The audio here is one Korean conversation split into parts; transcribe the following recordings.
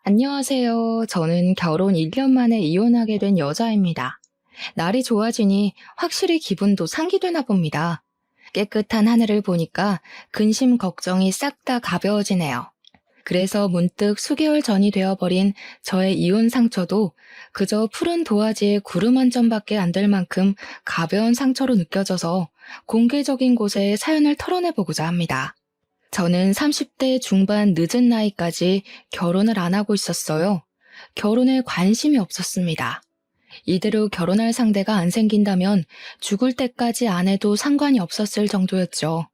안녕하세요. 저는 결혼 1년 만에 이혼하게 된 여자입니다. 날이 좋아지니 확실히 기분도 상기되나 봅니다. 깨끗한 하늘을 보니까 근심 걱정이 싹 다 가벼워지네요. 그래서 문득 수개월 전이 되어버린 저의 이혼 상처도 그저 푸른 도화지에 구름 한 점밖에 안 될 만큼 가벼운 상처로 느껴져서 공개적인 곳에 사연을 털어내보고자 합니다. 저는 30대 중반 늦은 나이까지 결혼을 안 하고 있었어요. 결혼에 관심이 없었습니다. 이대로 결혼할 상대가 안 생긴다면 죽을 때까지 안 해도 상관이 없었을 정도였죠.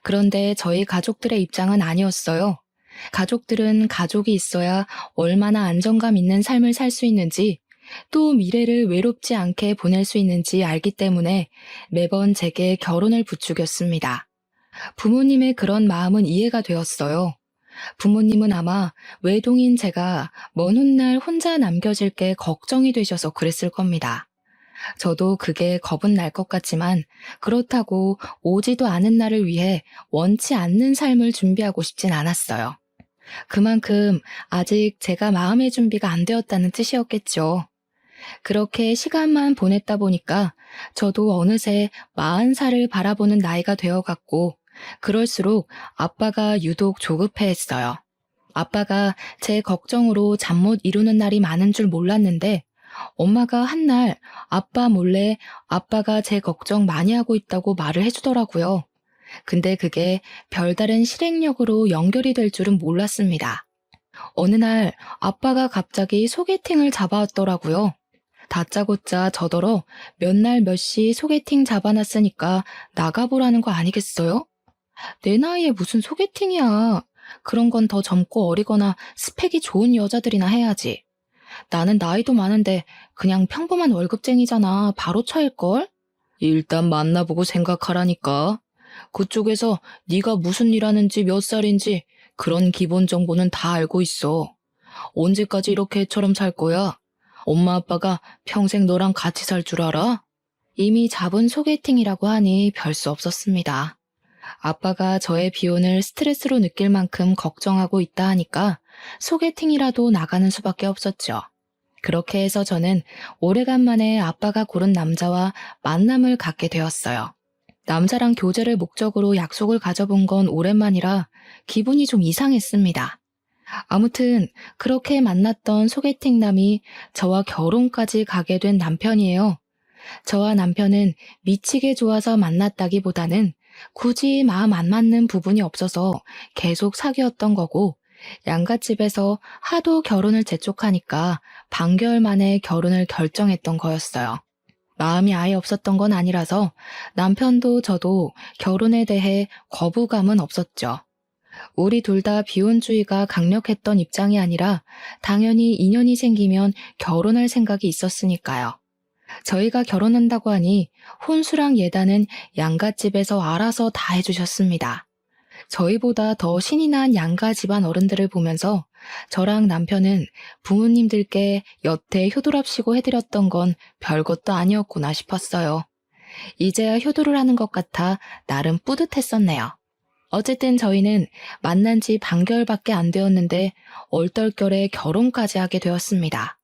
그런데 저희 가족들의 입장은 아니었어요. 가족들은 가족이 있어야 얼마나 안정감 있는 삶을 살 수 있는지, 또 미래를 외롭지 않게 보낼 수 있는지 알기 때문에 매번 제게 결혼을 부추겼습니다. 부모님의 그런 마음은 이해가 되었어요. 부모님은 아마 외동인 제가 먼 훗날 혼자 남겨질 게 걱정이 되셔서 그랬을 겁니다. 저도 그게 겁은 날 것 같지만 그렇다고 오지도 않은 날을 위해 원치 않는 삶을 준비하고 싶진 않았어요. 그만큼 아직 제가 마음의 준비가 안 되었다는 뜻이었겠죠. 그렇게 시간만 보냈다 보니까 저도 어느새 40살을 바라보는 나이가 되어갔고, 그럴수록 아빠가 유독 조급해했어요. 아빠가 제 걱정으로 잠 못 이루는 날이 많은 줄 몰랐는데 엄마가 한날 아빠 몰래 아빠가 제 걱정 많이 하고 있다고 말을 해주더라고요. 근데 그게 별다른 실행력으로 연결이 될 줄은 몰랐습니다. 어느 날 아빠가 갑자기 소개팅을 잡아왔더라고요. 다짜고짜 저더러 몇 날 몇 시 소개팅 잡아놨으니까 나가보라는 거 아니겠어요? 내 나이에 무슨 소개팅이야. 그런 건 더 젊고 어리거나 스펙이 좋은 여자들이나 해야지. 나는 나이도 많은데 그냥 평범한 월급쟁이잖아. 바로 차일걸? 일단 만나보고 생각하라니까. 그쪽에서 네가 무슨 일 하는지 몇 살인지 그런 기본 정보는 다 알고 있어. 언제까지 이렇게 애처럼 살 거야? 엄마 아빠가 평생 너랑 같이 살 줄 알아? 이미 잡은 소개팅이라고 하니 별 수 없었습니다. 아빠가 저의 비혼을 스트레스로 느낄 만큼 걱정하고 있다 하니까 소개팅이라도 나가는 수밖에 없었죠. 그렇게 해서 저는 오래간만에 아빠가 고른 남자와 만남을 갖게 되었어요. 남자랑 교제를 목적으로 약속을 가져본 건 오랜만이라 기분이 좀 이상했습니다. 아무튼 그렇게 만났던 소개팅남이 저와 결혼까지 가게 된 남편이에요. 저와 남편은 미치게 좋아서 만났다기보다는 굳이 마음 안 맞는 부분이 없어서 계속 사귀었던 거고, 양갓집에서 하도 결혼을 재촉하니까 반개월 만에 결혼을 결정했던 거였어요. 마음이 아예 없었던 건 아니라서 남편도 저도 결혼에 대해 거부감은 없었죠. 우리 둘 다 비혼주의가 강력했던 입장이 아니라 당연히 인연이 생기면 결혼할 생각이 있었으니까요. 저희가 결혼한다고 하니 혼수랑 예단은 양가집에서 알아서 다 해주셨습니다. 저희보다 더 신이 난 양가 집안 어른들을 보면서 저랑 남편은 부모님들께 여태 효도랍시고 해드렸던 건 별것도 아니었구나 싶었어요. 이제야 효도를 하는 것 같아 나름 뿌듯했었네요. 어쨌든 저희는 만난 지 반개월밖에 안 되었는데 얼떨결에 결혼까지 하게 되었습니다.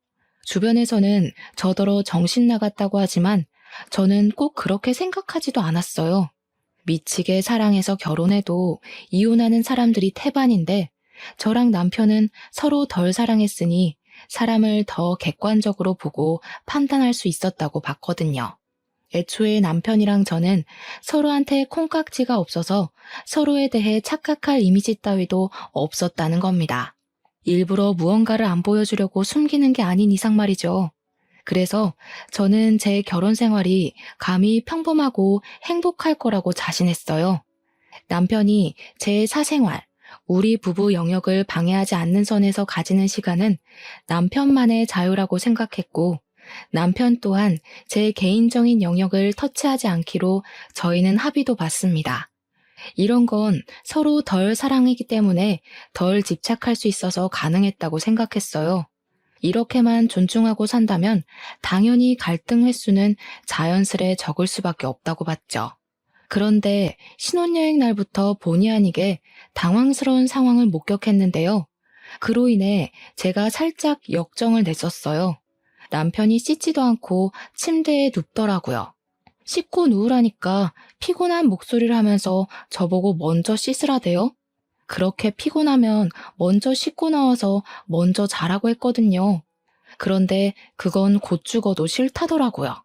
주변에서는 저더러 정신 나갔다고 하지만 저는 꼭 그렇게 생각하지도 않았어요. 미치게 사랑해서 결혼해도 이혼하는 사람들이 태반인데 저랑 남편은 서로 덜 사랑했으니 사람을 더 객관적으로 보고 판단할 수 있었다고 봤거든요. 애초에 남편이랑 저는 서로한테 콩깍지가 없어서 서로에 대해 착각할 이미지 따위도 없었다는 겁니다. 일부러 무언가를 안 보여주려고 숨기는 게 아닌 이상 말이죠. 그래서 저는 제 결혼 생활이 감히 평범하고 행복할 거라고 자신했어요. 남편이 제 사생활, 우리 부부 영역을 방해하지 않는 선에서 가지는 시간은 남편만의 자유라고 생각했고, 남편 또한 제 개인적인 영역을 터치하지 않기로 저희는 합의도 봤습니다. 이런 건 서로 덜 사랑이기 때문에 덜 집착할 수 있어서 가능했다고 생각했어요. 이렇게만 존중하고 산다면 당연히 갈등 횟수는 자연스레 적을 수밖에 없다고 봤죠. 그런데 신혼여행 날부터 본의 아니게 당황스러운 상황을 목격했는데요. 그로 인해 제가 살짝 역정을 냈었어요. 남편이 씻지도 않고 침대에 눕더라고요. 씻고 누우라니까 피곤한 목소리를 하면서 저보고 먼저 씻으라대요. 그렇게 피곤하면 먼저 씻고 나와서 먼저 자라고 했거든요. 그런데 그건 곧 죽어도 싫다더라고요.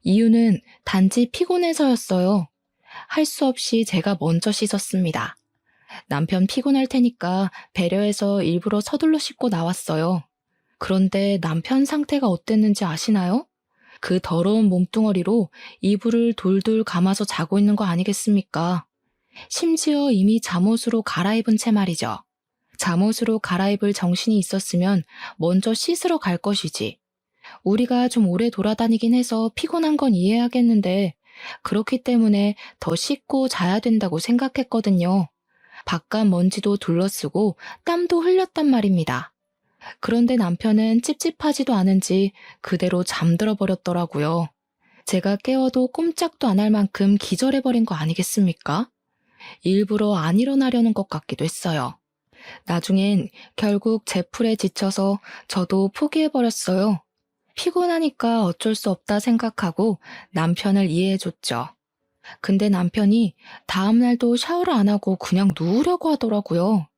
이유는 단지 피곤해서였어요. 할 수 없이 제가 먼저 씻었습니다. 남편 피곤할 테니까 배려해서 일부러 서둘러 씻고 나왔어요. 그런데 남편 상태가 어땠는지 아시나요? 그 더러운 몸뚱어리로 이불을 돌돌 감아서 자고 있는 거 아니겠습니까? 심지어 이미 잠옷으로 갈아입은 채 말이죠. 잠옷으로 갈아입을 정신이 있었으면 먼저 씻으러 갈 것이지. 우리가 좀 오래 돌아다니긴 해서 피곤한 건 이해하겠는데 그렇기 때문에 더 씻고 자야 된다고 생각했거든요. 바깥 먼지도 둘러쓰고 땀도 흘렸단 말입니다. 그런데 남편은 찝찝하지도 않은지 그대로 잠들어 버렸더라고요. 제가 깨워도 꼼짝도 안 할 만큼 기절해버린 거 아니겠습니까? 일부러 안 일어나려는 것 같기도 했어요. 나중엔 결국 제 풀에 지쳐서 저도 포기해버렸어요. 피곤하니까 어쩔 수 없다 생각하고 남편을 이해해줬죠. 근데 남편이 다음날도 샤워를 안 하고 그냥 누우려고 하더라고요.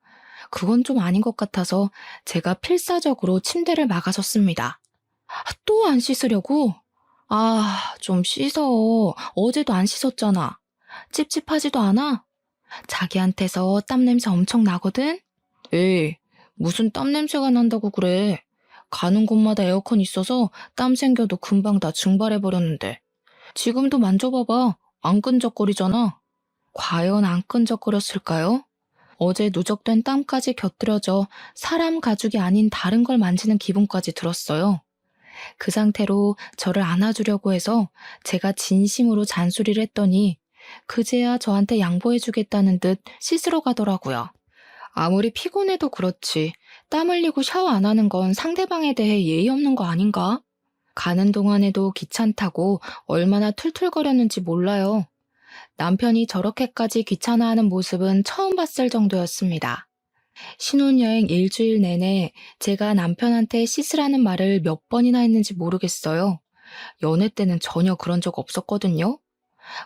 그건 좀 아닌 것 같아서 제가 필사적으로 침대를 막아섰습니다. 또 안 씻으려고? 좀 씻어. 어제도 안 씻었잖아. 찝찝하지도 않아? 자기한테서 땀냄새 엄청 나거든? 에이, 무슨 땀냄새가 난다고 그래. 가는 곳마다 에어컨 있어서 땀 생겨도 금방 다 증발해버렸는데. 지금도 만져봐봐. 안 끈적거리잖아. 과연 안 끈적거렸을까요? 어제 누적된 땀까지 곁들여져 사람 가죽이 아닌 다른 걸 만지는 기분까지 들었어요. 그 상태로 저를 안아주려고 해서 제가 진심으로 잔소리를 했더니 그제야 저한테 양보해주겠다는 듯 씻으러 가더라고요. 아무리 피곤해도 그렇지 땀 흘리고 샤워 안 하는 건 상대방에 대해 예의 없는 거 아닌가? 가는 동안에도 귀찮다고 얼마나 툴툴거렸는지 몰라요. 남편이 저렇게까지 귀찮아하는 모습은 처음 봤을 정도였습니다. 신혼여행 일주일 내내 제가 남편한테 씻으라는 말을 몇 번이나 했는지 모르겠어요. 연애 때는 전혀 그런 적 없었거든요.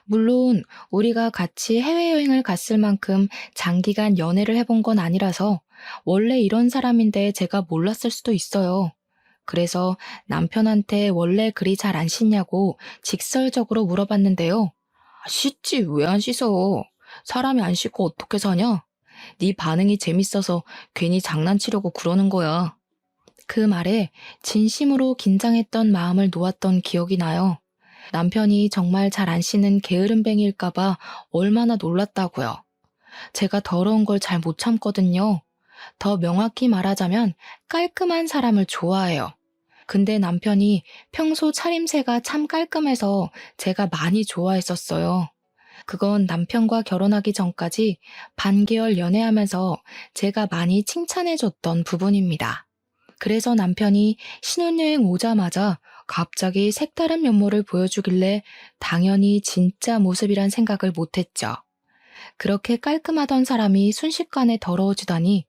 물론 우리가 같이 해외여행을 갔을 만큼 장기간 연애를 해본 건 아니라서 원래 이런 사람인데 제가 몰랐을 수도 있어요. 그래서 남편한테 원래 그리 잘 안 씻냐고 직설적으로 물어봤는데요. 씻지 왜 안 씻어? 사람이 안 씻고 어떻게 사냐? 네 반응이 재밌어서 괜히 장난치려고 그러는 거야. 그 말에 진심으로 긴장했던 마음을 놓았던 기억이 나요. 남편이 정말 잘 안 씻는 게으름뱅이일까봐 얼마나 놀랐다고요. 제가 더러운 걸 잘 못 참거든요. 더 명확히 말하자면 깔끔한 사람을 좋아해요. 근데 남편이 평소 차림새가 참 깔끔해서 제가 많이 좋아했었어요. 그건 남편과 결혼하기 전까지 반개월 연애하면서 제가 많이 칭찬해줬던 부분입니다. 그래서 남편이 신혼여행 오자마자 갑자기 색다른 면모를 보여주길래 당연히 진짜 모습이란 생각을 못했죠. 그렇게 깔끔하던 사람이 순식간에 더러워지다니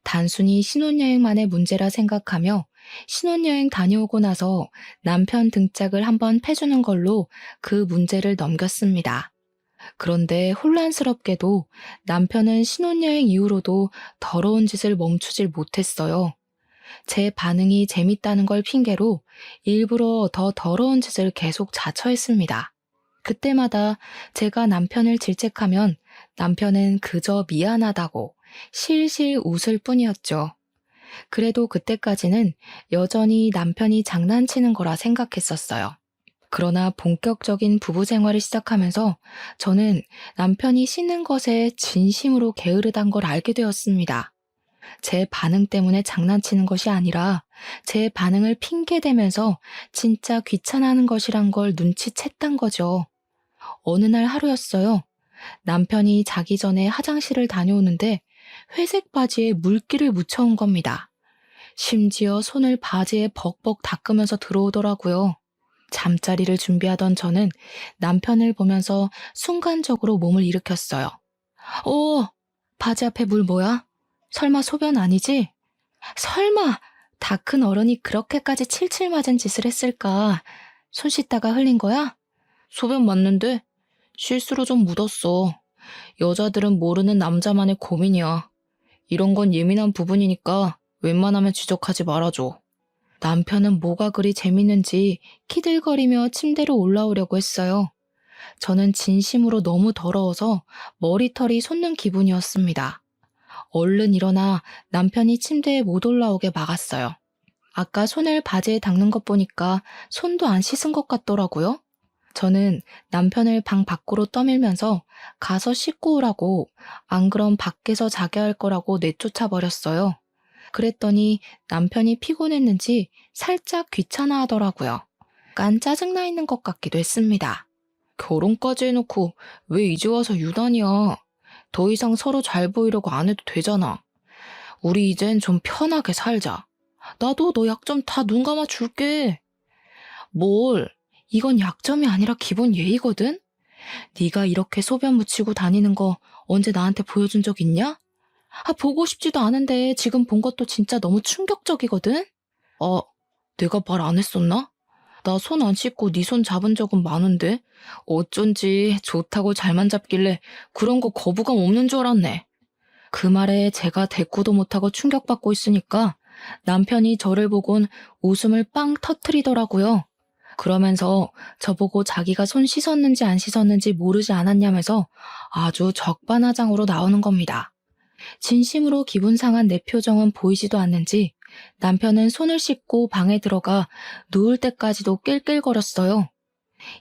단순히 신혼여행만의 문제라 생각하며 신혼여행 다녀오고 나서 남편 등짝을 한번 패주는 걸로 그 문제를 넘겼습니다. 그런데 혼란스럽게도 남편은 신혼여행 이후로도 더러운 짓을 멈추질 못했어요. 제 반응이 재밌다는 걸 핑계로 일부러 더 더러운 짓을 계속 자처했습니다. 그때마다 제가 남편을 질책하면 남편은 그저 미안하다고 실실 웃을 뿐이었죠. 그래도 그때까지는 여전히 남편이 장난치는 거라 생각했었어요. 그러나 본격적인 부부 생활을 시작하면서 저는 남편이 씻는 것에 진심으로 게으르단 걸 알게 되었습니다. 제 반응 때문에 장난치는 것이 아니라 제 반응을 핑계대면서 진짜 귀찮아하는 것이란 걸 눈치챘단 거죠. 어느 날 하루였어요. 남편이 자기 전에 화장실을 다녀오는데 회색 바지에 물기를 묻혀온 겁니다. 심지어 손을 바지에 벅벅 닦으면서 들어오더라고요. 잠자리를 준비하던 저는 남편을 보면서 순간적으로 몸을 일으켰어요. 바지 앞에 물 뭐야? 설마 소변 아니지? 설마 다 큰 어른이 그렇게까지 칠칠 맞은 짓을 했을까? 손 씻다가 흘린 거야? 소변 맞는데? 실수로 좀 묻었어. 여자들은 모르는 남자만의 고민이야. 이런 건 예민한 부분이니까 웬만하면 지적하지 말아줘. 남편은 뭐가 그리 재밌는지 키들거리며 침대로 올라오려고 했어요. 저는 진심으로 너무 더러워서 머리털이 솟는 기분이었습니다. 얼른 일어나 남편이 침대에 못 올라오게 막았어요. 아까 손을 바지에 닦는 것 보니까 손도 안 씻은 것 같더라고요. 저는 남편을 방 밖으로 떠밀면서 가서 씻고 오라고, 안 그럼 밖에서 자게 할 거라고 내쫓아 버렸어요. 그랬더니 남편이 피곤했는지 살짝 귀찮아 하더라고요. 약간 짜증나 있는 것 같기도 했습니다. 결혼까지 해놓고 왜 이제 와서 유난이야. 더 이상 서로 잘 보이려고 안 해도 되잖아. 우리 이젠 좀 편하게 살자. 나도 너 약점 다 눈 감아 줄게. 뭘? 이건 약점이 아니라 기본 예의거든? 네가 이렇게 소변 묻히고 다니는 거 언제 나한테 보여준 적 있냐? 보고 싶지도 않은데 지금 본 것도 진짜 너무 충격적이거든? 내가 말 안 했었나? 나 손 안 씻고 네 손 잡은 적은 많은데 어쩐지 좋다고 잘만 잡길래 그런 거 거부감 없는 줄 알았네. 그 말에 제가 대꾸도 못하고 충격받고 있으니까 남편이 저를 보곤 웃음을 빵 터트리더라고요. 그러면서 저보고 자기가 손 씻었는지 안 씻었는지 모르지 않았냐면서 아주 적반하장으로 나오는 겁니다. 진심으로 기분 상한 내 표정은 보이지도 않는지 남편은 손을 씻고 방에 들어가 누울 때까지도 낄낄거렸어요.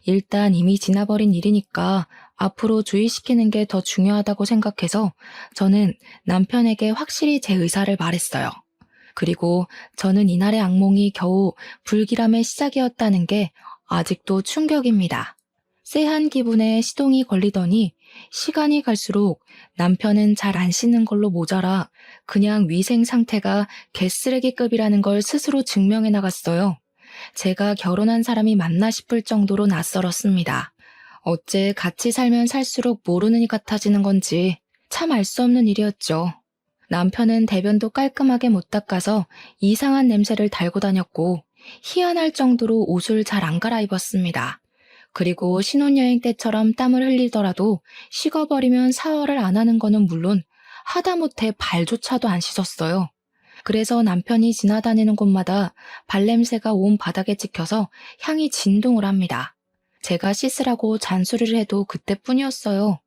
일단 이미 지나버린 일이니까 앞으로 주의시키는 게 더 중요하다고 생각해서 저는 남편에게 확실히 제 의사를 말했어요. 그리고 저는 이날의 악몽이 겨우 불길함의 시작이었다는 게 아직도 충격입니다. 쎄한 기분에 시동이 걸리더니 시간이 갈수록 남편은 잘 안 씻는 걸로 모자라 그냥 위생 상태가 개쓰레기급이라는 걸 스스로 증명해 나갔어요. 제가 결혼한 사람이 맞나 싶을 정도로 낯설었습니다. 어째 같이 살면 살수록 모르는 이 같아지는 건지 참 알 수 없는 일이었죠. 남편은 대변도 깔끔하게 못 닦아서 이상한 냄새를 달고 다녔고 희한할 정도로 옷을 잘 안 갈아입었습니다. 그리고 신혼여행 때처럼 땀을 흘리더라도 식어버리면 샤워를 안 하는 거는 물론 하다못해 발조차도 안 씻었어요. 그래서 남편이 지나다니는 곳마다 발냄새가 온 바닥에 찍혀서 향이 진동을 합니다. 제가 씻으라고 잔소리를 해도 그때뿐이었어요.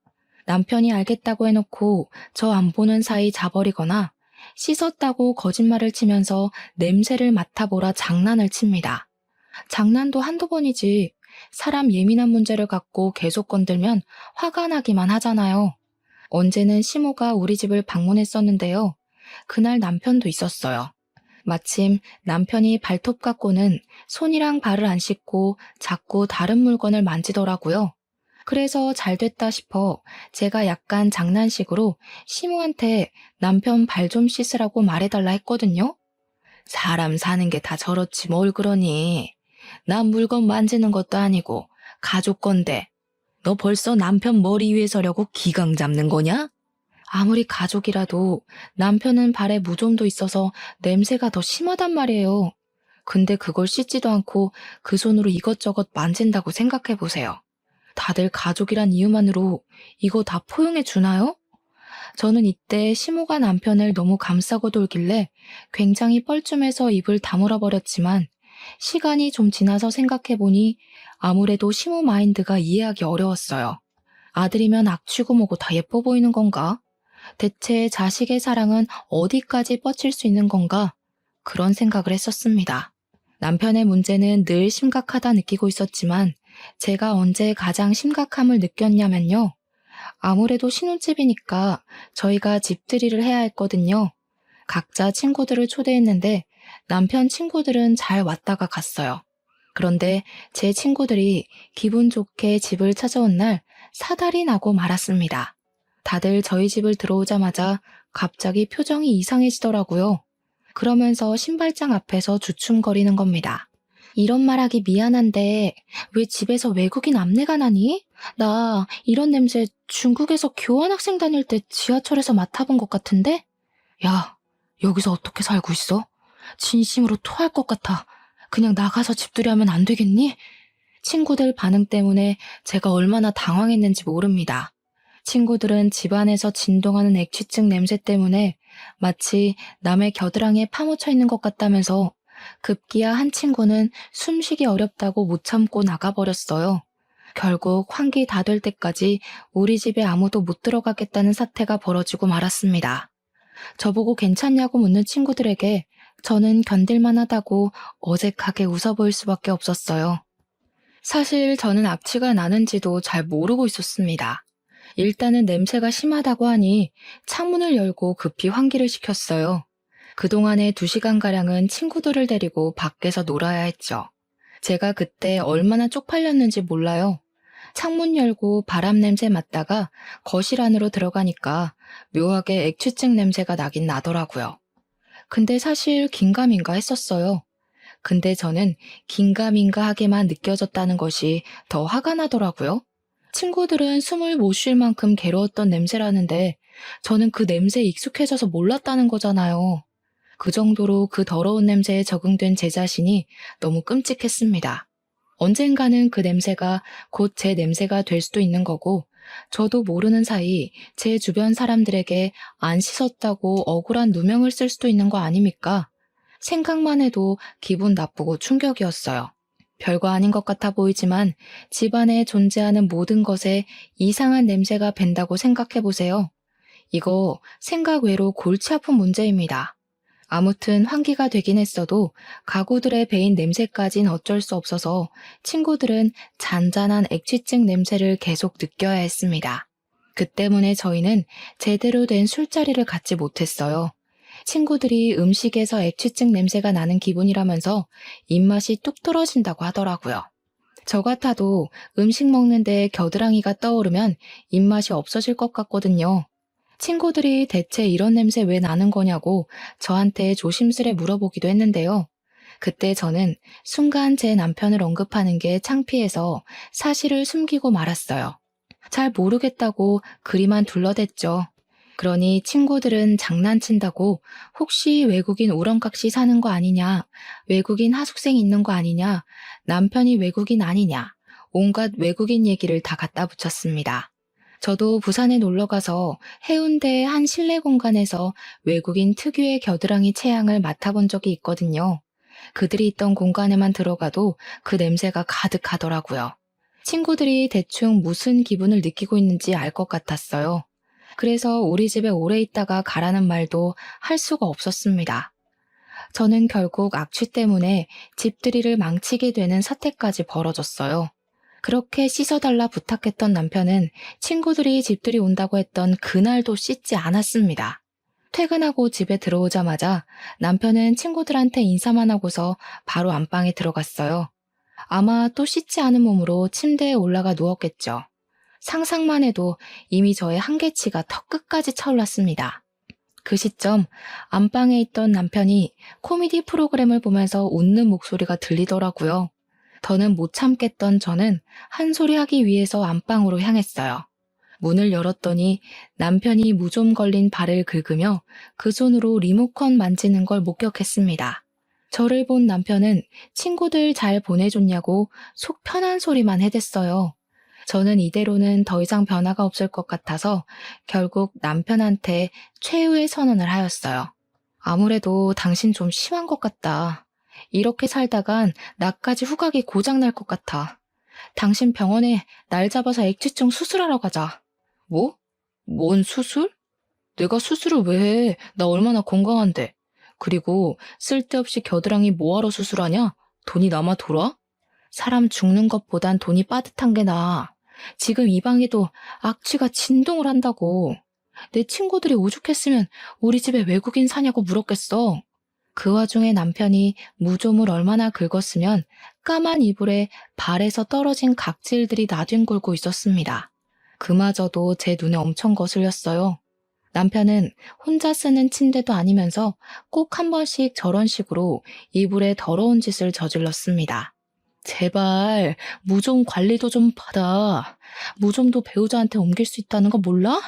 남편이 알겠다고 해놓고 저 안 보는 사이 자버리거나 씻었다고 거짓말을 치면서 냄새를 맡아보라 장난을 칩니다. 장난도 한두 번이지 사람 예민한 문제를 갖고 계속 건들면 화가 나기만 하잖아요. 언제는 시모가 우리 집을 방문했었는데요. 그날 남편도 있었어요. 마침 남편이 발톱 갖고는 손이랑 발을 안 씻고 자꾸 다른 물건을 만지더라고요. 그래서 잘 됐다 싶어 제가 약간 장난식으로 시모한테 남편 발 좀 씻으라고 말해달라 했거든요. 사람 사는 게 다 저렇지 뭘 그러니. 나 물건 만지는 것도 아니고 가족 건데 너 벌써 남편 머리 위에 서려고 기강 잡는 거냐? 아무리 가족이라도 남편은 발에 무좀도 있어서 냄새가 더 심하단 말이에요. 근데 그걸 씻지도 않고 그 손으로 이것저것 만진다고 생각해 보세요. 다들 가족이란 이유만으로 이거 다 포용해 주나요? 저는 이때 시모가 남편을 너무 감싸고 돌길래 굉장히 뻘쭘해서 입을 다물어 버렸지만 시간이 좀 지나서 생각해보니 아무래도 시모 마인드가 이해하기 어려웠어요. 아들이면 악취고 뭐고 다 예뻐 보이는 건가? 대체 자식의 사랑은 어디까지 뻗칠 수 있는 건가? 그런 생각을 했었습니다. 남편의 문제는 늘 심각하다 느끼고 있었지만 제가 언제 가장 심각함을 느꼈냐면요. 아무래도 신혼집이니까 저희가 집들이를 해야 했거든요. 각자 친구들을 초대했는데 남편 친구들은 잘 왔다가 갔어요. 그런데 제 친구들이 기분 좋게 집을 찾아온 날 사달이 나고 말았습니다. 다들 저희 집을 들어오자마자 갑자기 표정이 이상해지더라고요. 그러면서 신발장 앞에서 주춤거리는 겁니다. 이런 말하기 미안한데 왜 집에서 외국인 암내가 나니? 나 이런 냄새 중국에서 교환학생 다닐 때 지하철에서 맡아본 것 같은데? 야, 여기서 어떻게 살고 있어? 진심으로 토할 것 같아. 그냥 나가서 집들이 하면 안 되겠니? 친구들 반응 때문에 제가 얼마나 당황했는지 모릅니다. 친구들은 집안에서 진동하는 액취증 냄새 때문에 마치 남의 겨드랑이에 파묻혀 있는 것 같다면서 급기야 한 친구는 숨쉬기 어렵다고 못 참고 나가버렸어요. 결국 환기 다 될 때까지 우리 집에 아무도 못 들어가겠다는 사태가 벌어지고 말았습니다. 저보고 괜찮냐고 묻는 친구들에게 저는 견딜만 하다고 어색하게 웃어 보일 수밖에 없었어요. 사실 저는 악취가 나는지도 잘 모르고 있었습니다. 일단은 냄새가 심하다고 하니 창문을 열고 급히 환기를 시켰어요. 그동안의 2시간가량은 친구들을 데리고 밖에서 놀아야 했죠. 제가 그때 얼마나 쪽팔렸는지 몰라요. 창문 열고 바람 냄새 맡다가 거실 안으로 들어가니까 묘하게 액취증 냄새가 나긴 나더라고요. 근데 사실 긴가민가 했었어요. 근데 저는 긴가민가 하게만 느껴졌다는 것이 더 화가 나더라고요. 친구들은 숨을 못 쉴 만큼 괴로웠던 냄새라는데 저는 그 냄새에 익숙해져서 몰랐다는 거잖아요. 그 정도로 그 더러운 냄새에 적응된 제 자신이 너무 끔찍했습니다. 언젠가는 그 냄새가 곧 제 냄새가 될 수도 있는 거고 저도 모르는 사이 제 주변 사람들에게 안 씻었다고 억울한 누명을 쓸 수도 있는 거 아닙니까? 생각만 해도 기분 나쁘고 충격이었어요. 별거 아닌 것 같아 보이지만 집안에 존재하는 모든 것에 이상한 냄새가 밴다고 생각해 보세요. 이거 생각 외로 골치 아픈 문제입니다. 아무튼 환기가 되긴 했어도 가구들의 배인 냄새까진 어쩔 수 없어서 친구들은 잔잔한 액취증 냄새를 계속 느껴야 했습니다. 그 때문에 저희는 제대로 된 술자리를 갖지 못했어요. 친구들이 음식에서 액취증 냄새가 나는 기분이라면서 입맛이 뚝 떨어진다고 하더라고요. 저 같아도 음식 먹는데 겨드랑이가 떠오르면 입맛이 없어질 것 같거든요. 친구들이 대체 이런 냄새 왜 나는 거냐고 저한테 조심스레 물어보기도 했는데요. 그때 저는 순간 제 남편을 언급하는 게 창피해서 사실을 숨기고 말았어요. 잘 모르겠다고 그리만 둘러댔죠. 그러니 친구들은 장난친다고 혹시 외국인 우렁각시 사는 거 아니냐, 외국인 하숙생 있는 거 아니냐, 남편이 외국인 아니냐, 온갖 외국인 얘기를 다 갖다 붙였습니다. 저도 부산에 놀러가서 해운대의 한 실내 공간에서 외국인 특유의 겨드랑이 체향을 맡아본 적이 있거든요. 그들이 있던 공간에만 들어가도 그 냄새가 가득하더라고요. 친구들이 대충 무슨 기분을 느끼고 있는지 알 것 같았어요. 그래서 우리 집에 오래 있다가 가라는 말도 할 수가 없었습니다. 저는 결국 악취 때문에 집들이를 망치게 되는 사태까지 벌어졌어요. 그렇게 씻어달라 부탁했던 남편은 친구들이 집들이 온다고 했던 그날도 씻지 않았습니다. 퇴근하고 집에 들어오자마자 남편은 친구들한테 인사만 하고서 바로 안방에 들어갔어요. 아마 또 씻지 않은 몸으로 침대에 올라가 누웠겠죠. 상상만 해도 이미 저의 한계치가 턱 끝까지 차올랐습니다. 그 시점 안방에 있던 남편이 코미디 프로그램을 보면서 웃는 목소리가 들리더라고요. 더는 못 참겠던 저는 한 소리 하기 위해서 안방으로 향했어요. 문을 열었더니 남편이 무좀 걸린 발을 긁으며 그 손으로 리모컨 만지는 걸 목격했습니다. 저를 본 남편은 친구들 잘 보내줬냐고 속 편한 소리만 해댔어요. 저는 이대로는 더 이상 변화가 없을 것 같아서 결국 남편한테 최후의 선언을 하였어요. 아무래도 당신 좀 심한 것 같다. 이렇게 살다간 나까지 후각이 고장날 것 같아. 당신 병원에 날 잡아서 액취증 수술하러 가자. 뭐? 뭔 수술? 내가 수술을 왜 해? 나 얼마나 건강한데. 그리고 쓸데없이 겨드랑이 뭐하러 수술하냐? 돈이 남아 돌아? 사람 죽는 것보단 돈이 빠듯한 게 나아. 지금 이 방에도 악취가 진동을 한다고. 내 친구들이 오죽했으면 우리 집에 외국인 사냐고 물었겠어. 그 와중에 남편이 무좀을 얼마나 긁었으면 까만 이불에 발에서 떨어진 각질들이 나뒹굴고 있었습니다. 그마저도 제 눈에 엄청 거슬렸어요. 남편은 혼자 쓰는 침대도 아니면서 꼭 한 번씩 저런 식으로 이불에 더러운 짓을 저질렀습니다. 제발 무좀 관리도 좀 받아. 무좀도 배우자한테 옮길 수 있다는 거 몰라?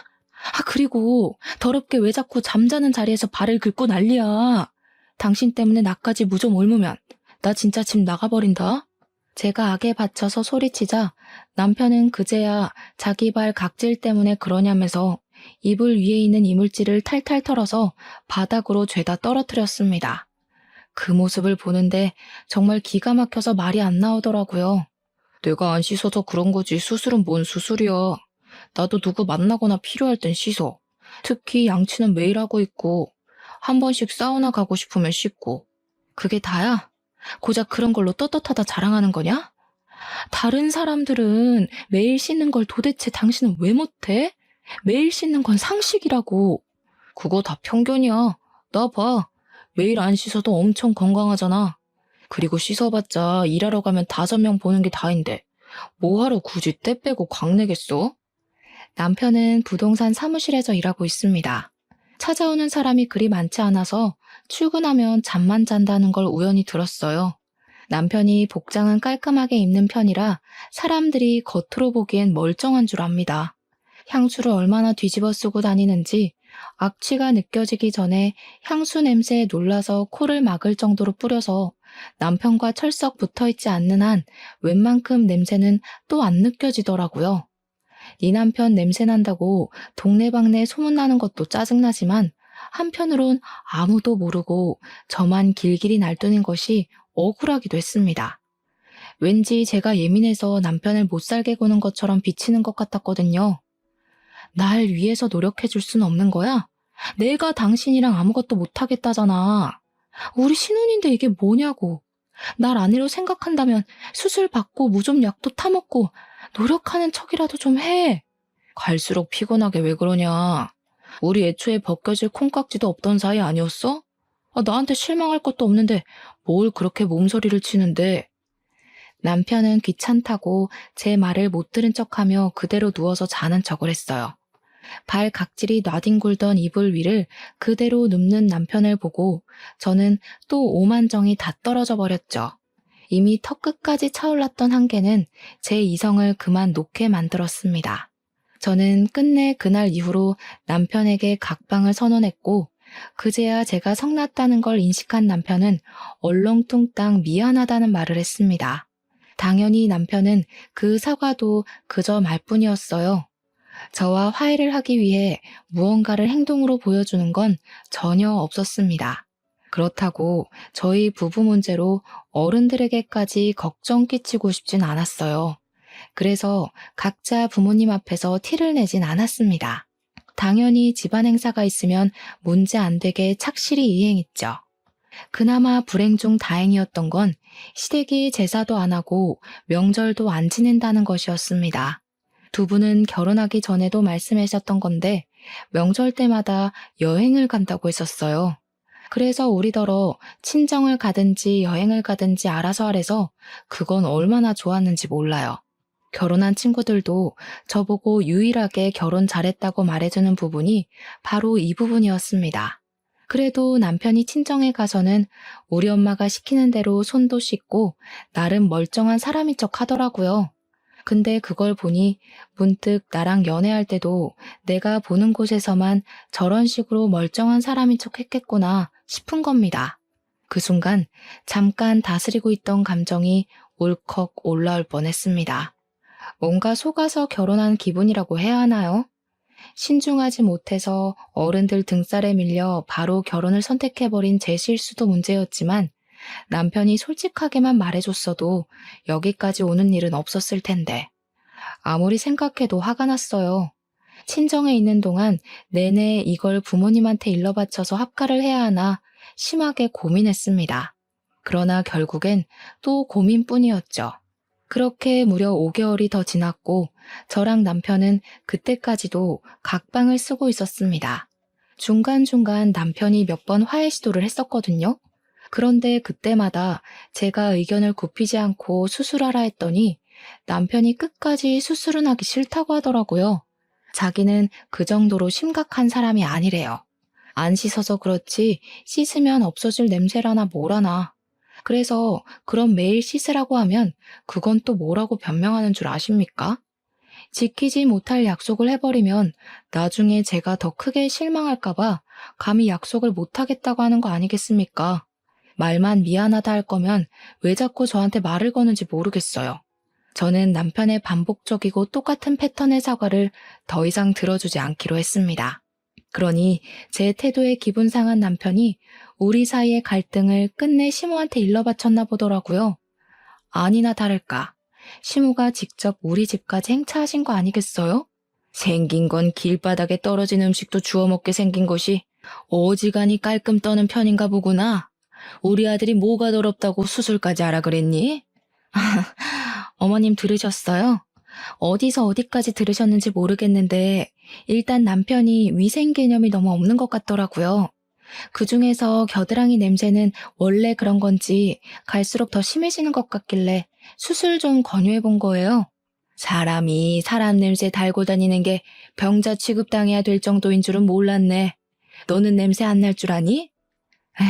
그리고 더럽게 왜 자꾸 잠자는 자리에서 발을 긁고 난리야. 당신 때문에 나까지 무좀 옮으면 나 진짜 집 나가버린다. 제가 악에 받쳐서 소리치자 남편은 그제야 자기 발 각질 때문에 그러냐면서 이불 위에 있는 이물질을 탈탈 털어서 바닥으로 죄다 떨어뜨렸습니다. 그 모습을 보는데 정말 기가 막혀서 말이 안 나오더라고요. 내가 안 씻어서 그런 거지 수술은 뭔 수술이야. 나도 누구 만나거나 필요할 땐 씻어. 특히 양치는 매일 하고 있고 한 번씩 사우나 가고 싶으면 씻고. 그게 다야? 고작 그런 걸로 떳떳하다 자랑하는 거냐? 다른 사람들은 매일 씻는 걸 도대체 당신은 왜 못해? 매일 씻는 건 상식이라고. 그거 다 편견이야. 나 봐. 매일 안 씻어도 엄청 건강하잖아. 그리고 씻어봤자 일하러 가면 5명 보는 게 다인데 뭐하러 굳이 때 빼고 광내겠어? 남편은 부동산 사무실에서 일하고 있습니다. 찾아오는 사람이 그리 많지 않아서 출근하면 잠만 잔다는 걸 우연히 들었어요. 남편이 복장은 깔끔하게 입는 편이라 사람들이 겉으로 보기엔 멀쩡한 줄 압니다. 향수를 얼마나 뒤집어 쓰고 다니는지 악취가 느껴지기 전에 향수 냄새에 놀라서 코를 막을 정도로 뿌려서 남편과 철썩 붙어있지 않는 한 웬만큼 냄새는 또 안 느껴지더라고요. 네 남편 냄새 난다고 동네방네 소문나는 것도 짜증나지만 한편으론 아무도 모르고 저만 길길이 날뛰는 것이 억울하기도 했습니다. 왠지 제가 예민해서 남편을 못 살게 구는 것처럼 비치는 것 같았거든요. 날 위해서 노력해줄 순 없는 거야? 내가 당신이랑 아무것도 못하겠다잖아. 우리 신혼인데 이게 뭐냐고. 날 아내로 생각한다면 수술 받고 무좀 약도 타먹고 노력하는 척이라도 좀 해. 갈수록 피곤하게 왜 그러냐. 우리 애초에 벗겨질 콩깍지도 없던 사이 아니었어? 나한테 실망할 것도 없는데 뭘 그렇게 몸소리를 치는데. 남편은 귀찮다고 제 말을 못 들은 척하며 그대로 누워서 자는 척을 했어요. 발 각질이 나뒹굴던 이불 위를 그대로 눕는 남편을 보고 저는 또 오만정이 다 떨어져 버렸죠. 이미 턱끝까지 차올랐던 한계는 제 이성을 그만 놓게 만들었습니다. 저는 끝내 그날 이후로 남편에게 각방을 선언했고 그제야 제가 성났다는 걸 인식한 남편은 얼렁뚱땅 미안하다는 말을 했습니다. 당연히 남편은 그 사과도 그저 말뿐이었어요. 저와 화해를 하기 위해 무언가를 행동으로 보여주는 건 전혀 없었습니다. 그렇다고 저희 부부 문제로 어른들에게까지 걱정 끼치고 싶진 않았어요. 그래서 각자 부모님 앞에서 티를 내진 않았습니다. 당연히 집안 행사가 있으면 문제 안 되게 착실히 이행했죠. 그나마 불행 중 다행이었던 건 시댁이 제사도 안 하고 명절도 안 지낸다는 것이었습니다. 두 분은 결혼하기 전에도 말씀하셨던 건데 명절 때마다 여행을 간다고 했었어요. 그래서 우리더러 친정을 가든지 여행을 가든지 알아서 하래서 그건 얼마나 좋았는지 몰라요. 결혼한 친구들도 저보고 유일하게 결혼 잘했다고 말해주는 부분이 바로 이 부분이었습니다. 그래도 남편이 친정에 가서는 우리 엄마가 시키는 대로 손도 씻고 나름 멀쩡한 사람인 척 하더라고요. 근데 그걸 보니 문득 나랑 연애할 때도 내가 보는 곳에서만 저런 식으로 멀쩡한 사람인 척 했겠구나 싶은 겁니다. 그 순간 잠깐 다스리고 있던 감정이 울컥 올라올 뻔했습니다. 뭔가 속아서 결혼한 기분이라고 해야 하나요? 신중하지 못해서 어른들 등살에 밀려 바로 결혼을 선택해버린 제 실수도 문제였지만 남편이 솔직하게만 말해줬어도 여기까지 오는 일은 없었을 텐데. 아무리 생각해도 화가 났어요. 친정에 있는 동안 내내 이걸 부모님한테 일러바쳐서 합가를 해야 하나 심하게 고민했습니다. 그러나 결국엔 또 고민뿐이었죠. 그렇게 무려 5개월이 더 지났고 저랑 남편은 그때까지도 각방을 쓰고 있었습니다. 중간중간 남편이 몇 번 화해 시도를 했었거든요. 그런데 그때마다 제가 의견을 굽히지 않고 수술하라 했더니 남편이 끝까지 수술은 하기 싫다고 하더라고요. 자기는 그 정도로 심각한 사람이 아니래요. 안 씻어서 그렇지 씻으면 없어질 냄새라나 뭐라나. 그래서 그럼 매일 씻으라고 하면 그건 또 뭐라고 변명하는 줄 아십니까? 지키지 못할 약속을 해버리면 나중에 제가 더 크게 실망할까봐 감히 약속을 못하겠다고 하는 거 아니겠습니까? 말만 미안하다 할 거면 왜 자꾸 저한테 말을 거는지 모르겠어요. 저는 남편의 반복적이고 똑같은 패턴의 사과를 더 이상 들어주지 않기로 했습니다. 그러니 제 태도에 기분 상한 남편이 우리 사이의 갈등을 끝내 시모한테 일러바쳤나 보더라고요. 아니나 다를까. 시모가 직접 우리 집까지 행차하신 거 아니겠어요? 생긴 건 길바닥에 떨어진 음식도 주워 먹게 생긴 것이 어지간히 깔끔 떠는 편인가 보구나. 우리 아들이 뭐가 더럽다고 수술까지 하라 그랬니? 어머님 들으셨어요? 어디서 어디까지 들으셨는지 모르겠는데 일단 남편이 위생 개념이 너무 없는 것 같더라고요. 그중에서 겨드랑이 냄새는 원래 그런 건지 갈수록 더 심해지는 것 같길래 수술 좀 권유해 본 거예요. 사람이 사람 냄새 달고 다니는 게 병자 취급당해야 될 정도인 줄은 몰랐네. 너는 냄새 안 날 줄 아니? 에휴,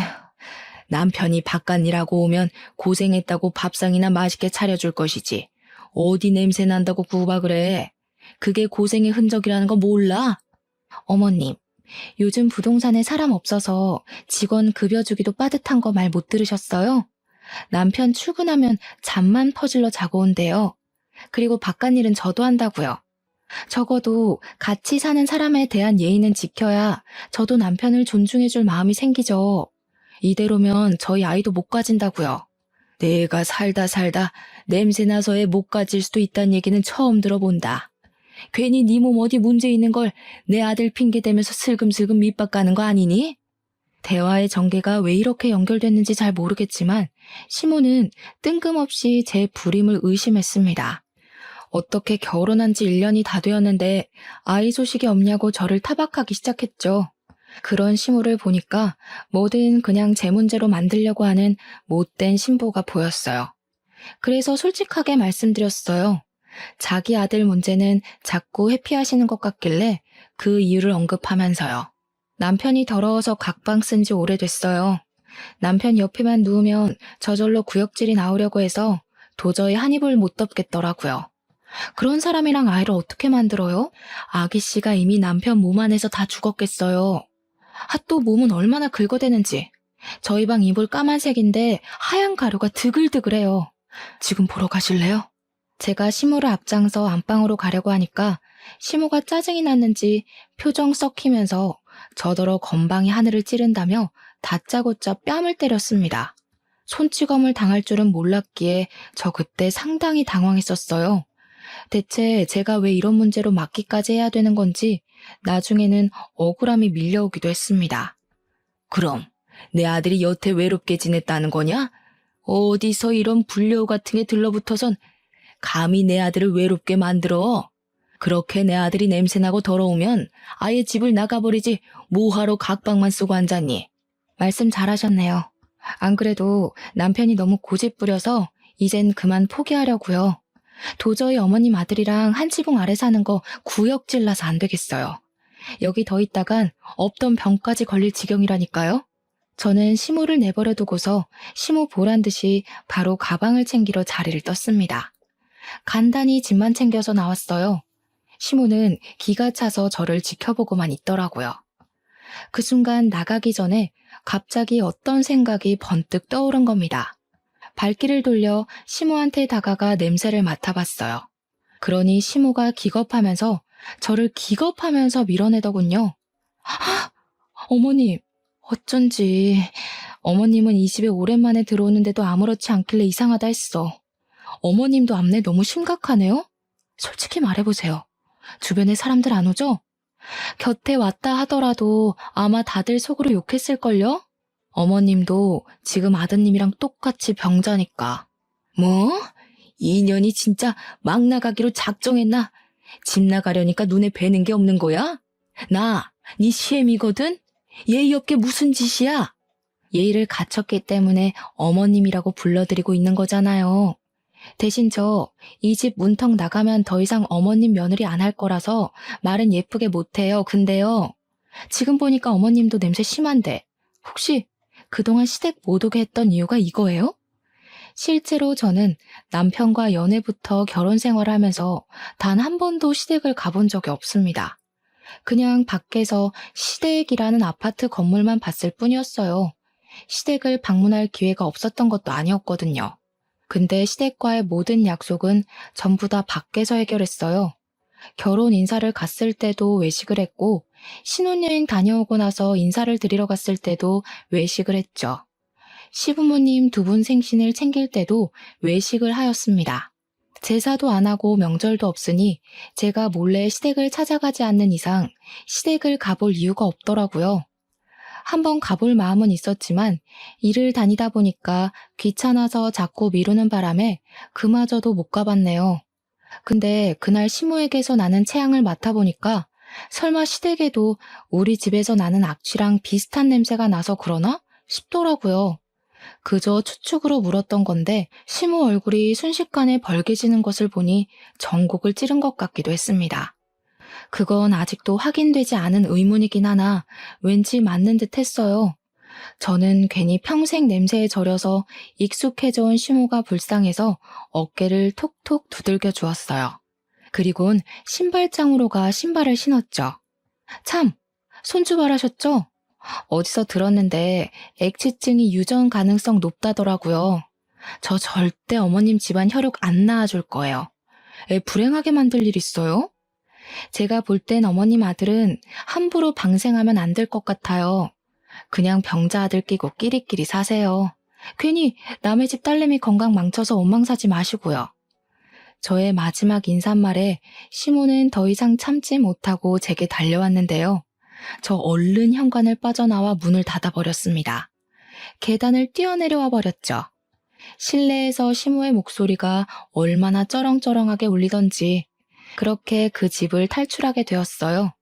남편이 바깥일하고 오면 고생했다고 밥상이나 맛있게 차려줄 것이지. 어디 냄새 난다고 구박을 해. 그게 고생의 흔적이라는 거 몰라? 어머님, 요즘 부동산에 사람 없어서 직원 급여 주기도 빠듯한 거 말 못 들으셨어요? 남편 출근하면 잠만 퍼질러 자고 온대요. 그리고 바깥일은 저도 한다고요. 적어도 같이 사는 사람에 대한 예의는 지켜야 저도 남편을 존중해줄 마음이 생기죠. 이대로면 저희 아이도 못 가진다고요. 내가 살다 냄새나서 못 가질 수도 있다는 얘기는 처음 들어본다. 괜히 네 몸 어디 문제 있는 걸 내 아들 핑계대면서 슬금슬금 밑밥 가는 거 아니니? 대화의 전개가 왜 이렇게 연결됐는지 잘 모르겠지만 시모는 뜬금없이 제 불임을 의심했습니다. 어떻게 결혼한 지 1년이 다 되었는데 아이 소식이 없냐고 저를 타박하기 시작했죠. 그런 시모를 보니까 뭐든 그냥 제 문제로 만들려고 하는 못된 신부가 보였어요. 그래서 솔직하게 말씀드렸어요. 자기 아들 문제는 자꾸 회피하시는 것 같길래 그 이유를 언급하면서요. 남편이 더러워서 각방 쓴 지 오래됐어요. 남편 옆에만 누우면 저절로 구역질이 나오려고 해서 도저히 한 입을 못 덮겠더라고요. 그런 사람이랑 아이를 어떻게 만들어요? 아기 씨가 이미 남편 몸 안에서 다 죽었겠어요. 또 몸은 얼마나 긁어대는지. 저희 방 이불 까만색인데 하얀 가루가 드글드글해요. 지금 보러 가실래요? 제가 시모를 앞장서 안방으로 가려고 하니까 시모가 짜증이 났는지 표정 썩히면서 저더러 건방이 하늘을 찌른다며 다짜고짜 뺨을 때렸습니다. 손찌검을 당할 줄은 몰랐기에 저 그때 상당히 당황했었어요. 대체 제가 왜 이런 문제로 맞기까지 해야 되는 건지 나중에는 억울함이 밀려오기도 했습니다. 그럼 내 아들이 여태 외롭게 지냈다는 거냐? 어디서 이런 불려우 같은 게 들러붙어선 감히 내 아들을 외롭게 만들어. 그렇게 내 아들이 냄새나고 더러우면 아예 집을 나가버리지 뭐하러 각방만 쓰고 앉았니? 말씀 잘하셨네요. 안 그래도 남편이 너무 고집부려서 이젠 그만 포기하려고요. 도저히 어머님 아들이랑 한 지붕 아래 사는 거 구역질나서 안 되겠어요. 여기 더 있다간 없던 병까지 걸릴 지경이라니까요. 저는 시모를 내버려 두고서 시모 보란 듯이 바로 가방을 챙기러 자리를 떴습니다. 간단히 짐만 챙겨서 나왔어요. 시모는 기가 차서 저를 지켜보고만 있더라고요. 그 순간 나가기 전에 갑자기 어떤 생각이 번뜩 떠오른 겁니다. 발길을 돌려 시모한테 다가가 냄새를 맡아봤어요. 그러니 시모가 기겁하면서 저를 기겁하면서 밀어내더군요. 어머님, 어쩐지 어머님은 이 집에 오랜만에 들어오는데도 아무렇지 않길래 이상하다 했어. 어머님도 암내 너무 심각하네요? 솔직히 말해보세요. 주변에 사람들 안 오죠? 곁에 왔다 하더라도 아마 다들 속으로 욕했을걸요? 어머님도 지금 아드님이랑 똑같이 병자니까. 뭐? 인연이 진짜 막 나가기로 작정했나? 집 나가려니까 눈에 뵈는 게 없는 거야? 네 시엠이거든? 예의 없게 무슨 짓이야? 예의를 갖췄기 때문에 어머님이라고 불러드리고 있는 거잖아요. 대신 저 이 집 문턱 나가면 더 이상 어머님 며느리 안 할 거라서 말은 예쁘게 못해요. 근데요. 지금 보니까 어머님도 냄새 심한데 혹시 그동안 시댁 못 오게 했던 이유가 이거예요? 실제로 저는 남편과 연애부터 결혼 생활을 하면서 단 한 번도 시댁을 가본 적이 없습니다. 그냥 밖에서 시댁이라는 아파트 건물만 봤을 뿐이었어요. 시댁을 방문할 기회가 없었던 것도 아니었거든요. 근데 시댁과의 모든 약속은 전부 다 밖에서 해결했어요. 결혼 인사를 갔을 때도 외식을 했고, 신혼여행 다녀오고 나서 인사를 드리러 갔을 때도 외식을 했죠. 시부모님 두 분 생신을 챙길 때도 외식을 하였습니다. 제사도 안 하고 명절도 없으니 제가 몰래 시댁을 찾아가지 않는 이상 시댁을 가볼 이유가 없더라고요. 한번 가볼 마음은 있었지만 일을 다니다 보니까 귀찮아서 자꾸 미루는 바람에 그마저도 못 가봤네요. 근데 그날 시모에게서 나는 체향을 맡아보니까 설마 시댁에도 우리 집에서 나는 악취랑 비슷한 냄새가 나서 그러나 싶더라고요. 그저 추측으로 물었던 건데 시모 얼굴이 순식간에 벌개지는 것을 보니 전곡을 찌른 것 같기도 했습니다. 그건 아직도 확인되지 않은 의문이긴 하나 왠지 맞는 듯 했어요. 저는 괜히 평생 냄새에 절여서 익숙해져 온 시모가 불쌍해서 어깨를 톡톡 두들겨 주었어요. 그리곤 신발장으로 가 신발을 신었죠. 참, 손주발하셨죠? 어디서 들었는데 액취증이 유전 가능성 높다더라고요. 저 절대 어머님 집안 혈육 안 낳아줄 거예요. 애 불행하게 만들 일 있어요? 제가 볼 땐 어머님 아들은 함부로 방생하면 안 될 것 같아요. 그냥 병자 아들 끼고 끼리끼리 사세요. 괜히 남의 집 딸내미 건강 망쳐서 원망사지 마시고요. 저의 마지막 인사말에 시모는 더 이상 참지 못하고 제게 달려왔는데요. 저 얼른 현관을 빠져나와 문을 닫아버렸습니다. 계단을 뛰어내려와 버렸죠. 실내에서 시모의 목소리가 얼마나 쩌렁쩌렁하게 울리던지 그렇게 그 집을 탈출하게 되었어요.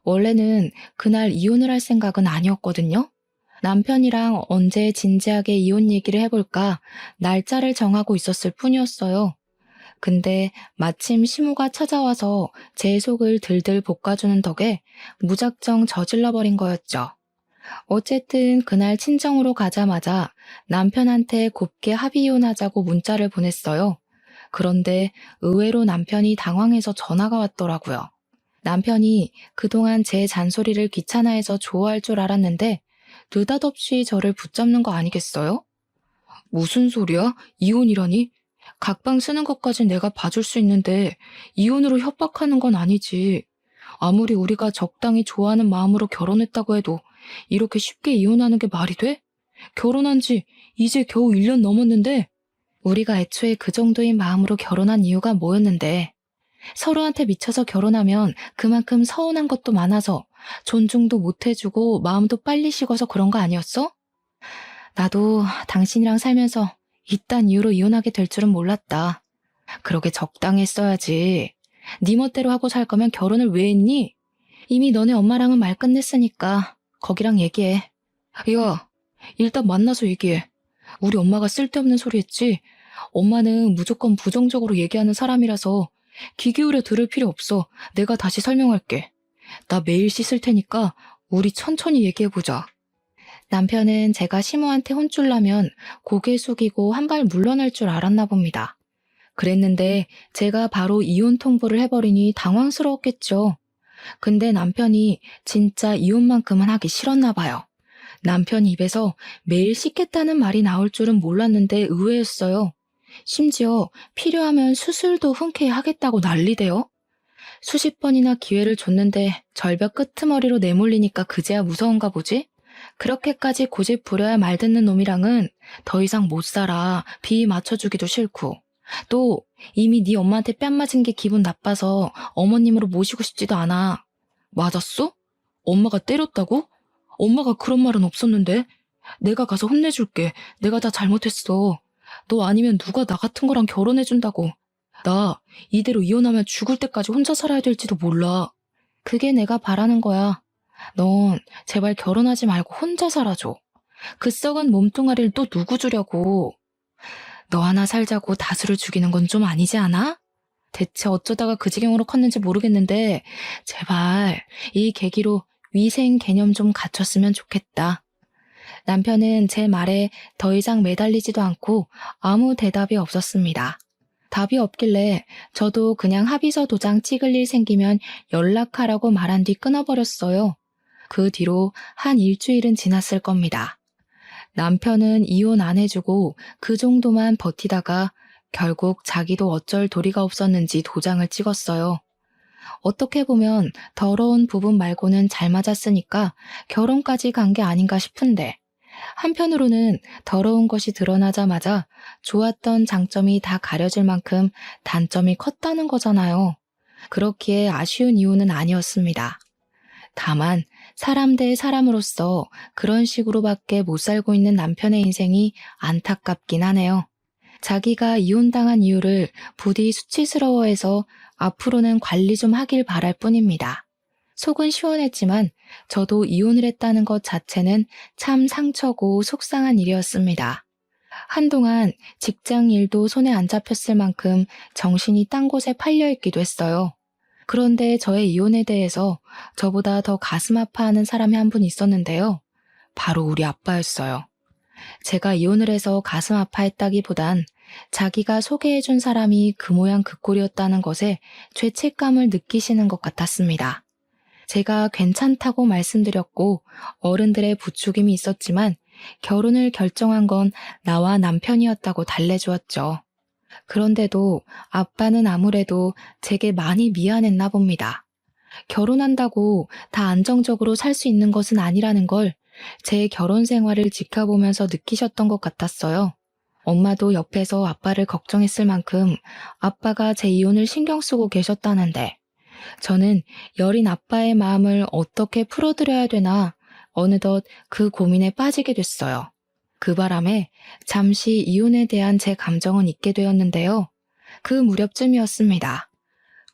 원래는 그날 이혼을 할 생각은 아니었거든요. 남편이랑 언제 진지하게 이혼 얘기를 해볼까 날짜를 정하고 있었을 뿐이었어요. 근데 마침 시모가 찾아와서 제 속을 들들 볶아주는 덕에 무작정 저질러버린 거였죠. 어쨌든 그날 친정으로 가자마자 남편한테 곱게 합의 이혼하자고 문자를 보냈어요. 그런데 의외로 남편이 당황해서 전화가 왔더라고요. 남편이 그동안 제 잔소리를 귀찮아해서 좋아할 줄 알았는데 느닷없이 저를 붙잡는 거 아니겠어요? 무슨 소리야? 이혼이라니? 각방 쓰는 것까진 내가 봐줄 수 있는데 이혼으로 협박하는 건 아니지. 아무리 우리가 적당히 좋아하는 마음으로 결혼했다고 해도 이렇게 쉽게 이혼하는 게 말이 돼? 결혼한 지 이제 겨우 1년 넘었는데 우리가 애초에 그 정도인 마음으로 결혼한 이유가 뭐였는데 서로한테 미쳐서 결혼하면 그만큼 서운한 것도 많아서 존중도 못 해주고 마음도 빨리 식어서 그런 거 아니었어? 나도 당신이랑 살면서 이딴 이유로 이혼하게 될 줄은 몰랐다. 그러게 적당히 했어야지. 네 멋대로 하고 살 거면 결혼을 왜 했니? 이미 너네 엄마랑은 말 끝냈으니까 거기랑 얘기해. 야, 일단 만나서 얘기해. 우리 엄마가 쓸데없는 소리 했지? 엄마는 무조건 부정적으로 얘기하는 사람이라서 귀 기울여 들을 필요 없어. 내가 다시 설명할게. 나 매일 씻을 테니까 우리 천천히 얘기해보자. 남편은 제가 시모한테 혼쭐 나면 고개 숙이고 한 발 물러날 줄 알았나 봅니다. 그랬는데 제가 바로 이혼 통보를 해버리니 당황스러웠겠죠. 근데 남편이 진짜 이혼만큼은 하기 싫었나 봐요. 남편 입에서 매일 씻겠다는 말이 나올 줄은 몰랐는데 의외였어요. 심지어 필요하면 수술도 흔쾌히 하겠다고 난리대요. 수십 번이나 기회를 줬는데 절벽 끄트머리로 내몰리니까 그제야 무서운가 보지? 그렇게까지 고집 부려야 말 듣는 놈이랑은 더 이상 못 살아. 비위 맞춰주기도 싫고. 또 이미 네 엄마한테 뺨 맞은 게 기분 나빠서 어머님으로 모시고 싶지도 않아. 맞았어? 엄마가 때렸다고? 엄마가 그런 말은 없었는데. 내가 가서 혼내줄게. 내가 다 잘못했어. 너 아니면 누가 나 같은 거랑 결혼해준다고. 나 이대로 이혼하면 죽을 때까지 혼자 살아야 될지도 몰라. 그게 내가 바라는 거야. 넌 제발 결혼하지 말고 혼자 살아줘. 그 썩은 몸뚱아리를 또 누구 주려고. 너 하나 살자고 다수를 죽이는 건 좀 아니지 않아? 대체 어쩌다가 그 지경으로 컸는지 모르겠는데 제발 이 계기로 위생 개념 좀 갖췄으면 좋겠다. 남편은 제 말에 더 이상 매달리지도 않고 아무 대답이 없었습니다. 답이 없길래 저도 그냥 합의서 도장 찍을 일 생기면 연락하라고 말한 뒤 끊어버렸어요. 그 뒤로 한 일주일은 지났을 겁니다. 남편은 이혼 안 해주고 그 정도만 버티다가 결국 자기도 어쩔 도리가 없었는지 도장을 찍었어요. 어떻게 보면 더러운 부분 말고는 잘 맞았으니까 결혼까지 간 게 아닌가 싶은데, 한편으로는 더러운 것이 드러나자마자 좋았던 장점이 다 가려질 만큼 단점이 컸다는 거잖아요. 그렇기에 아쉬운 이유는 아니었습니다. 다만 사람 대 사람으로서 그런 식으로밖에 못 살고 있는 남편의 인생이 안타깝긴 하네요. 자기가 이혼당한 이유를 부디 수치스러워해서 앞으로는 관리 좀 하길 바랄 뿐입니다. 속은 시원했지만 저도 이혼을 했다는 것 자체는 참 상처고 속상한 일이었습니다. 한동안 직장 일도 손에 안 잡혔을 만큼 정신이 딴 곳에 팔려있기도 했어요. 그런데 저의 이혼에 대해서 저보다 더 가슴 아파하는 사람이 한 분 있었는데요. 바로 우리 아빠였어요. 제가 이혼을 해서 가슴 아파했다기보단 자기가 소개해준 사람이 그 모양 그 꼴이었다는 것에 죄책감을 느끼시는 것 같았습니다. 제가 괜찮다고 말씀드렸고 어른들의 부추김이 있었지만 결혼을 결정한 건 나와 남편이었다고 달래주었죠. 그런데도 아빠는 아무래도 제게 많이 미안했나 봅니다. 결혼한다고 다 안정적으로 살 수 있는 것은 아니라는 걸 제 결혼 생활을 지켜보면서 느끼셨던 것 같았어요. 엄마도 옆에서 아빠를 걱정했을 만큼 아빠가 제 이혼을 신경 쓰고 계셨다는데, 저는 여린 아빠의 마음을 어떻게 풀어드려야 되나 어느덧 그 고민에 빠지게 됐어요. 그 바람에 잠시 이혼에 대한 제 감정은 잊게 되었는데요. 그 무렵쯤이었습니다.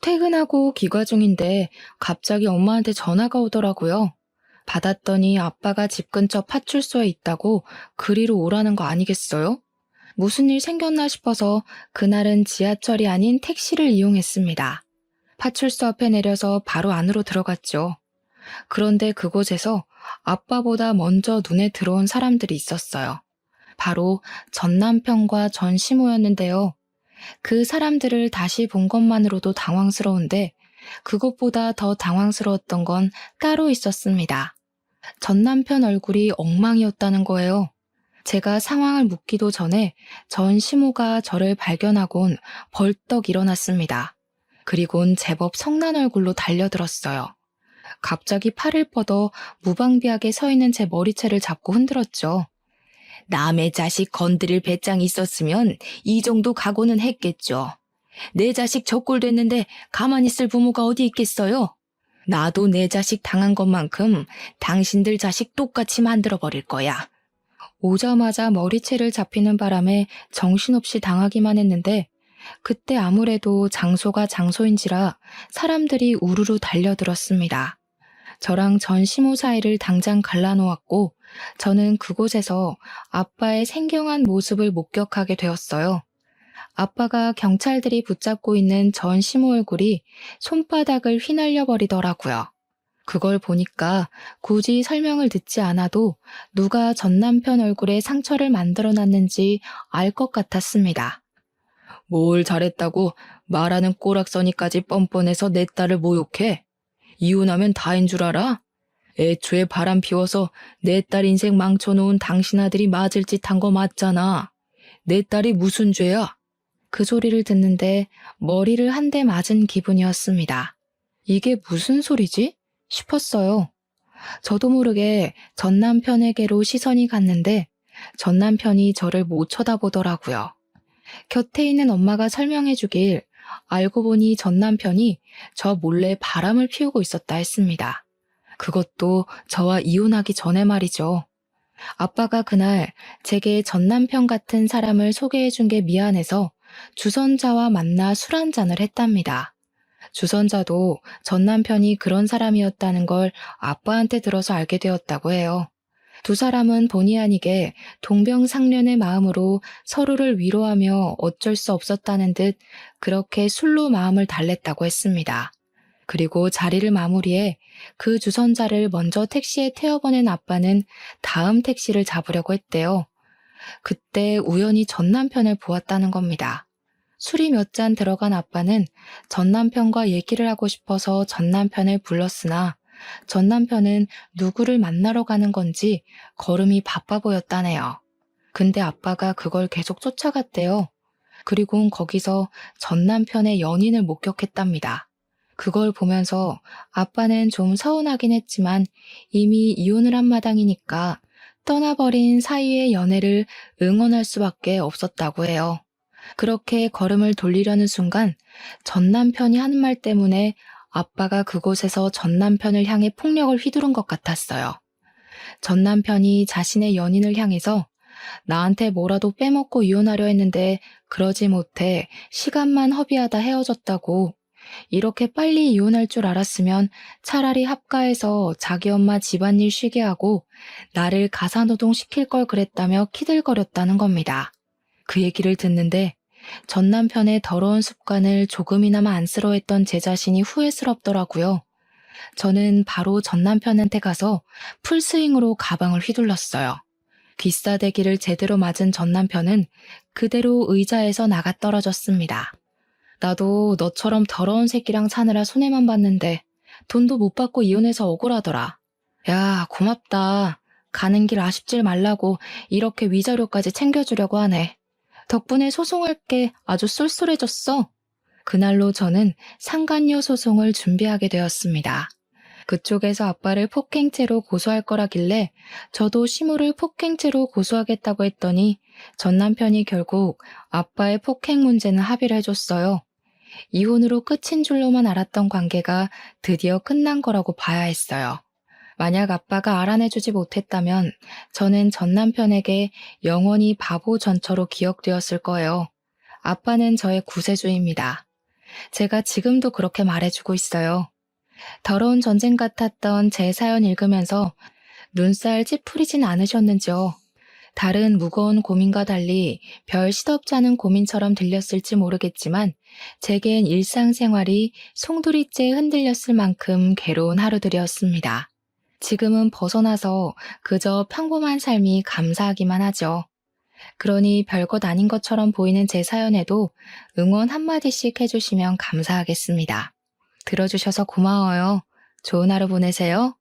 퇴근하고 귀가 중인데 갑자기 엄마한테 전화가 오더라고요. 받았더니 아빠가 집 근처 파출소에 있다고 그리로 오라는 거 아니겠어요? 무슨 일 생겼나 싶어서 그날은 지하철이 아닌 택시를 이용했습니다. 파출소 앞에 내려서 바로 안으로 들어갔죠. 그런데 그곳에서 아빠보다 먼저 눈에 들어온 사람들이 있었어요. 바로 전 남편과 전 시모였는데요. 그 사람들을 다시 본 것만으로도 당황스러운데 그것보다 더 당황스러웠던 건 따로 있었습니다. 전 남편 얼굴이 엉망이었다는 거예요. 제가 상황을 묻기도 전에 전 시모가 저를 발견하곤 벌떡 일어났습니다. 그리곤 제법 성난 얼굴로 달려들었어요. 갑자기 팔을 뻗어 무방비하게 서 있는 제 머리채를 잡고 흔들었죠. 남의 자식 건드릴 배짱이 있었으면 이 정도 각오는 했겠죠. 내 자식 저꼴 됐는데 가만히 있을 부모가 어디 있겠어요? 나도 내 자식 당한 것만큼 당신들 자식 똑같이 만들어버릴 거야. 오자마자 머리채를 잡히는 바람에 정신없이 당하기만 했는데, 그때 아무래도 장소가 장소인지라 사람들이 우르르 달려들었습니다. 저랑 전 시모 사이를 당장 갈라놓았고 저는 그곳에서 아빠의 생경한 모습을 목격하게 되었어요. 아빠가 경찰들이 붙잡고 있는 전 시모 얼굴이 손바닥을 휘날려 버리더라고요. 그걸 보니까 굳이 설명을 듣지 않아도 누가 전 남편 얼굴에 상처를 만들어놨는지 알 것 같았습니다. 뭘 잘했다고 말하는 꼬락서니까지 뻔뻔해서 내 딸을 모욕해? 이혼하면 다인 줄 알아? 애초에 바람 피워서 내 딸 인생 망쳐놓은 당신 아들이 맞을 짓 한 거 맞잖아. 내 딸이 무슨 죄야? 그 소리를 듣는데 머리를 한 대 맞은 기분이었습니다. 이게 무슨 소리지? 싶었어요. 저도 모르게 전 남편에게로 시선이 갔는데 전 남편이 저를 못 쳐다보더라고요. 곁에 있는 엄마가 설명해 주길 알고 보니 전 남편이 저 몰래 바람을 피우고 있었다 했습니다. 그것도 저와 이혼하기 전에 말이죠. 아빠가 그날 제게 전 남편 같은 사람을 소개해 준 게 미안해서 주선자와 만나 술 한잔을 했답니다. 주선자도 전 남편이 그런 사람이었다는 걸 아빠한테 들어서 알게 되었다고 해요. 두 사람은 본의 아니게 동병상련의 마음으로 서로를 위로하며 어쩔 수 없었다는 듯 그렇게 술로 마음을 달랬다고 했습니다. 그리고 자리를 마무리해 그 주선자를 먼저 택시에 태워보낸 아빠는 다음 택시를 잡으려고 했대요. 그때 우연히 전 남편을 보았다는 겁니다. 술이 몇 잔 들어간 아빠는 전 남편과 얘기를 하고 싶어서 전 남편을 불렀으나 전 남편은 누구를 만나러 가는 건지 걸음이 바빠 보였다네요. 근데 아빠가 그걸 계속 쫓아갔대요. 그리고 거기서 전 남편의 연인을 목격했답니다. 그걸 보면서 아빠는 좀 서운하긴 했지만 이미 이혼을 한 마당이니까 떠나버린 사이의 연애를 응원할 수밖에 없었다고 해요. 그렇게 걸음을 돌리려는 순간 전 남편이 하는 말 때문에 아빠가 그곳에서 전 남편을 향해 폭력을 휘두른 것 같았어요. 전 남편이 자신의 연인을 향해서 나한테 뭐라도 빼먹고 이혼하려 했는데 그러지 못해 시간만 허비하다 헤어졌다고. 이렇게 빨리 이혼할 줄 알았으면 차라리 합가해서 자기 엄마 집안일 쉬게 하고 나를 가사노동 시킬 걸 그랬다며 키들거렸다는 겁니다. 그 얘기를 듣는데 전 남편의 더러운 습관을 조금이나마 안쓰러워했던 제 자신이 후회스럽더라고요. 저는 바로 전 남편한테 가서 풀스윙으로 가방을 휘둘렀어요. 귀싸대기를 제대로 맞은 전 남편은 그대로 의자에서 나가 떨어졌습니다. 나도 너처럼 더러운 새끼랑 사느라 손해만 봤는데 돈도 못 받고 이혼해서 억울하더라. 야, 고맙다. 가는 길 아쉽질 말라고 이렇게 위자료까지 챙겨주려고 하네. 덕분에 소송할 게 아주 쏠쏠해졌어. 그날로 저는 상간녀 소송을 준비하게 되었습니다. 그쪽에서 아빠를 폭행죄로 고소할 거라길래 저도 시무를 폭행죄로 고소하겠다고 했더니 전 남편이 결국 아빠의 폭행 문제는 합의를 해줬어요. 이혼으로 끝인 줄로만 알았던 관계가 드디어 끝난 거라고 봐야 했어요. 만약 아빠가 알아내주지 못했다면 저는 전 남편에게 영원히 바보 전처로 기억되었을 거예요. 아빠는 저의 구세주입니다. 제가 지금도 그렇게 말해주고 있어요. 더러운 전쟁 같았던 제 사연 읽으면서 눈살 찌푸리진 않으셨는지요? 다른 무거운 고민과 달리 별 시덥지 않은 고민처럼 들렸을지 모르겠지만 제겐 일상생활이 송두리째 흔들렸을 만큼 괴로운 하루들이었습니다. 지금은 벗어나서 그저 평범한 삶이 감사하기만 하죠. 그러니 별것 아닌 것처럼 보이는 제 사연에도 응원 한마디씩 해주시면 감사하겠습니다. 들어주셔서 고마워요. 좋은 하루 보내세요.